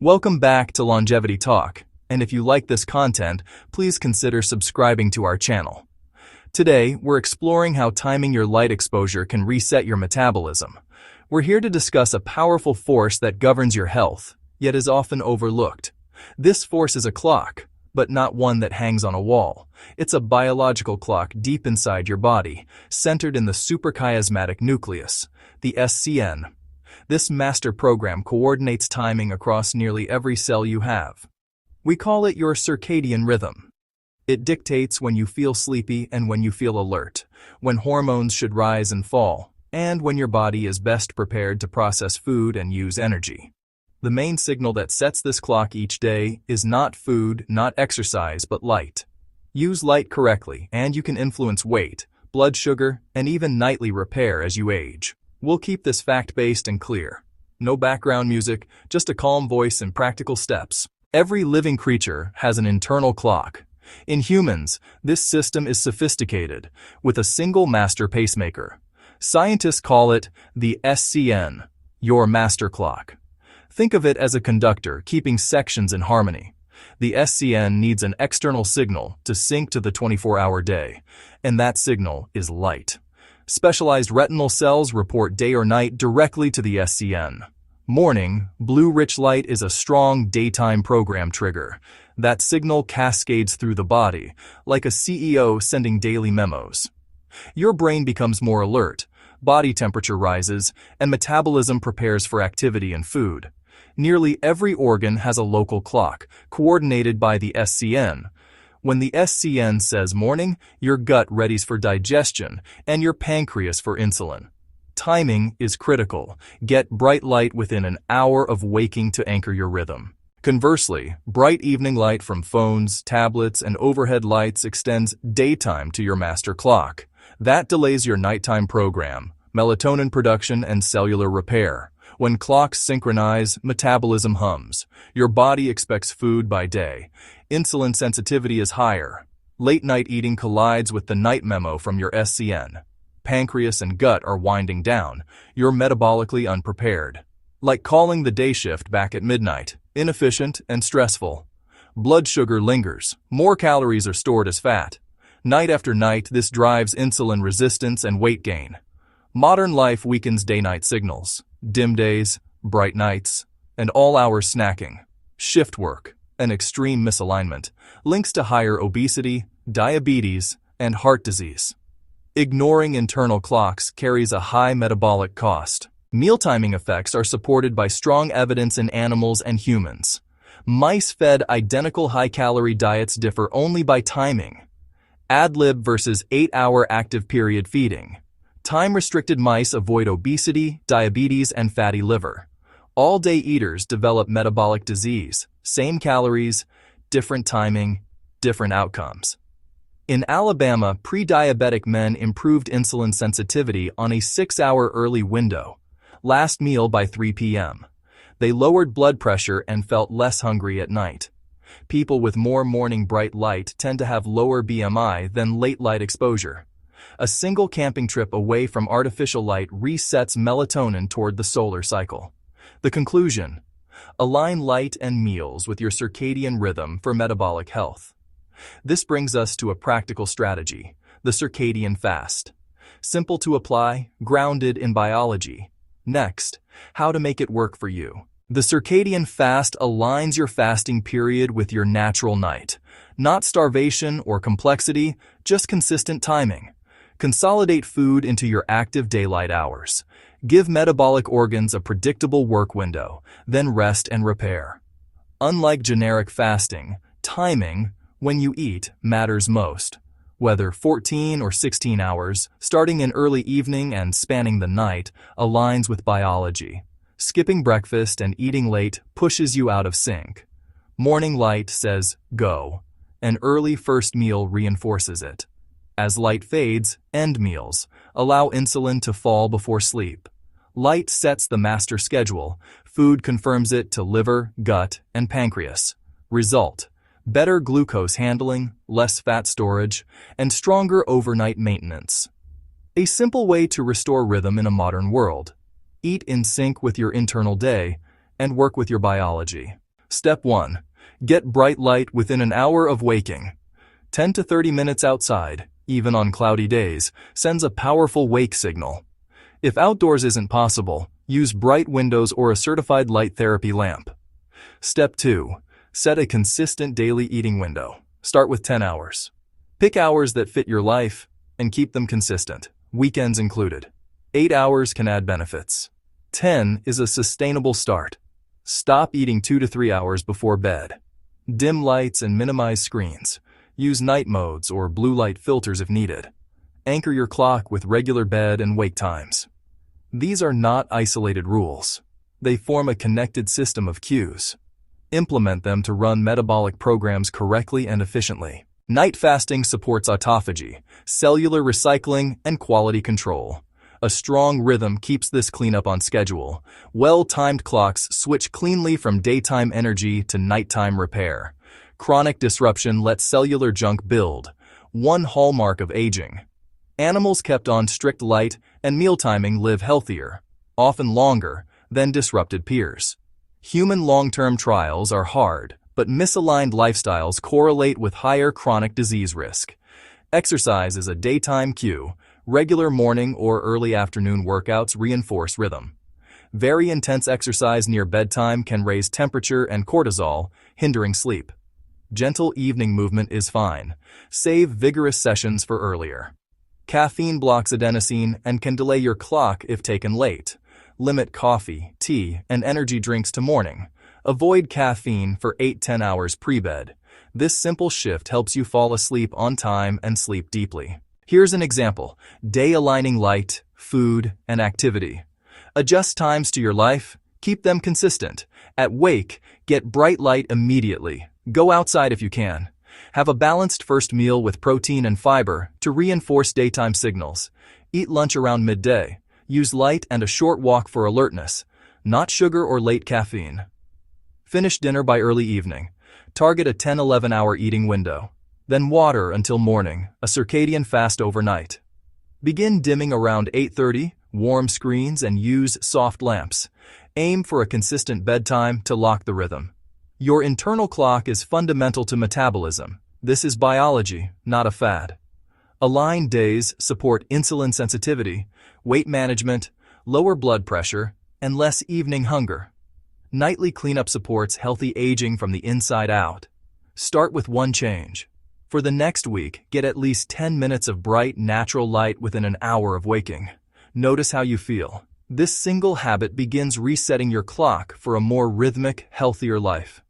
Welcome back to Longevity Talk, and if you like this content, please consider subscribing to our channel. Today, we're exploring how timing your light exposure can reset your metabolism. We're here to discuss a powerful force that governs your health, yet is often overlooked. This force is a clock, but not one that hangs on a wall. It's a biological clock deep inside your body, centered in the suprachiasmatic nucleus, the SCN. This master program coordinates timing across nearly every cell you have. We call it your circadian rhythm. It dictates when you feel sleepy and when you feel alert, when hormones should rise and fall, and when your body is best prepared to process food and use energy. The main signal that sets this clock each day is not food, not exercise, but light. Use light correctly, and you can influence weight, blood sugar, and even nightly repair as you age. We'll keep this fact-based and clear. No background music, just a calm voice and practical steps. Every living creature has an internal clock. In humans, this system is sophisticated, with a single master pacemaker. Scientists call it the SCN, your master clock. Think of it as a conductor keeping sections in harmony. The SCN needs an external signal to sync to the 24-hour day, and that signal is light. Specialized retinal cells report day or night directly to the SCN. Morning, blue-rich light is a strong daytime program trigger. That signal cascades through the body, like a CEO sending daily memos. Your brain becomes more alert, body temperature rises, and metabolism prepares for activity and food. Nearly every organ has a local clock, coordinated by the SCN. When the SCN says morning, your gut readies for digestion and your pancreas for insulin. Timing is critical. Get bright light within an hour of waking to anchor your rhythm. Conversely, bright evening light from phones, tablets, and overhead lights extends daytime to your master clock. That delays your nighttime program, melatonin production, and cellular repair. When clocks synchronize, metabolism hums. Your body expects food by day. Insulin sensitivity is higher. Late-night eating collides with the night memo from your SCN. Pancreas and gut are winding down. You're metabolically unprepared. Like calling the day shift back at midnight, inefficient and stressful. Blood sugar lingers. More calories are stored as fat. Night after night, this drives insulin resistance and weight gain. Modern life weakens day-night signals. Dim days, bright nights, and all-hour snacking, shift work, and extreme misalignment links to higher obesity, diabetes, and heart disease. Ignoring internal clocks carries a high metabolic cost. Meal timing effects are supported by strong evidence in animals and humans. Mice fed identical high-calorie diets differ only by timing. Ad lib versus 8-hour active period feeding. Time-restricted mice avoid obesity, diabetes, and fatty liver. All-day eaters develop metabolic disease. Same calories, different timing, different outcomes. In Alabama, pre-diabetic men improved insulin sensitivity on a 6-hour early window. Last meal by 3 p.m. They lowered blood pressure and felt less hungry at night. People with more morning bright light tend to have lower BMI than late light exposure. A single camping trip away from artificial light resets melatonin toward the solar cycle. The conclusion: align light and meals with your circadian rhythm for metabolic health. This brings us to a practical strategy, the circadian fast. Simple to apply, grounded in biology. Next, how to make it work for you. The circadian fast aligns your fasting period with your natural night. Not starvation or complexity, just consistent timing. Consolidate food into your active daylight hours. Give metabolic organs a predictable work window, then rest and repair. Unlike generic fasting, timing, when you eat, matters most. Whether 14 or 16 hours, starting in early evening and spanning the night, aligns with biology. Skipping breakfast and eating late pushes you out of sync. Morning light says, go. An early first meal reinforces it. As light fades, end meals. Allow insulin to fall before sleep. Light sets the master schedule. Food confirms it to liver, gut, and pancreas. Result: better glucose handling, less fat storage, and stronger overnight maintenance. A simple way to restore rhythm in a modern world. Eat in sync with your internal day and work with your biology. Step 1. Get bright light within an hour of waking. 10 to 30 minutes outside, even on cloudy days, sends a powerful wake signal. If outdoors isn't possible, use bright windows or a certified light therapy lamp. Step 2. Set a consistent daily eating window. Start with 10 hours. Pick hours that fit your life and keep them consistent, weekends included. 8 hours can add benefits. 10 is a sustainable start. Stop eating 2 to 3 hours before bed. Dim lights and minimize screens. Use night modes or blue light filters if needed. Anchor your clock with regular bed and wake times. These are not isolated rules. They form a connected system of cues. Implement them to run metabolic programs correctly and efficiently. Night fasting supports autophagy, cellular recycling, and quality control. A strong rhythm keeps this cleanup on schedule. Well-timed clocks switch cleanly from daytime energy to nighttime repair. Chronic disruption lets cellular junk build, one hallmark of aging. Animals kept on strict light and meal timing live healthier, often longer, than disrupted peers. Human long-term trials are hard, but misaligned lifestyles correlate with higher chronic disease risk. Exercise is a daytime cue. Regular morning or early afternoon workouts reinforce rhythm. Very intense exercise near bedtime can raise temperature and cortisol, hindering sleep. Gentle evening movement is fine. Save vigorous sessions for earlier. Caffeine blocks adenosine and can delay your clock if taken late. Limit coffee, tea, and energy drinks to morning. Avoid caffeine for 8-10 hours pre-bed. This simple shift helps you fall asleep on time and sleep deeply. Here's an example: day-aligning light, food, and activity. Adjust times to your life, keep them consistent. At wake, get bright light immediately. Go outside if you can. Have a balanced first meal with protein and fiber to reinforce daytime signals. Eat lunch around midday. Use light and a short walk for alertness, not sugar or late caffeine. Finish dinner by early evening. Target a 10-11 hour eating window. Then water until morning, a circadian fast overnight. Begin dimming around 8:30, warm screens, and use soft lamps. Aim for a consistent bedtime to lock the rhythm. Your internal clock is fundamental to metabolism. This is biology, not a fad. Aligned days support insulin sensitivity, weight management, lower blood pressure, and less evening hunger. Nightly cleanup supports healthy aging from the inside out. Start with one change. For the next week, get at least 10 minutes of bright, natural light within an hour of waking. Notice how you feel. This single habit begins resetting your clock for a more rhythmic, healthier life.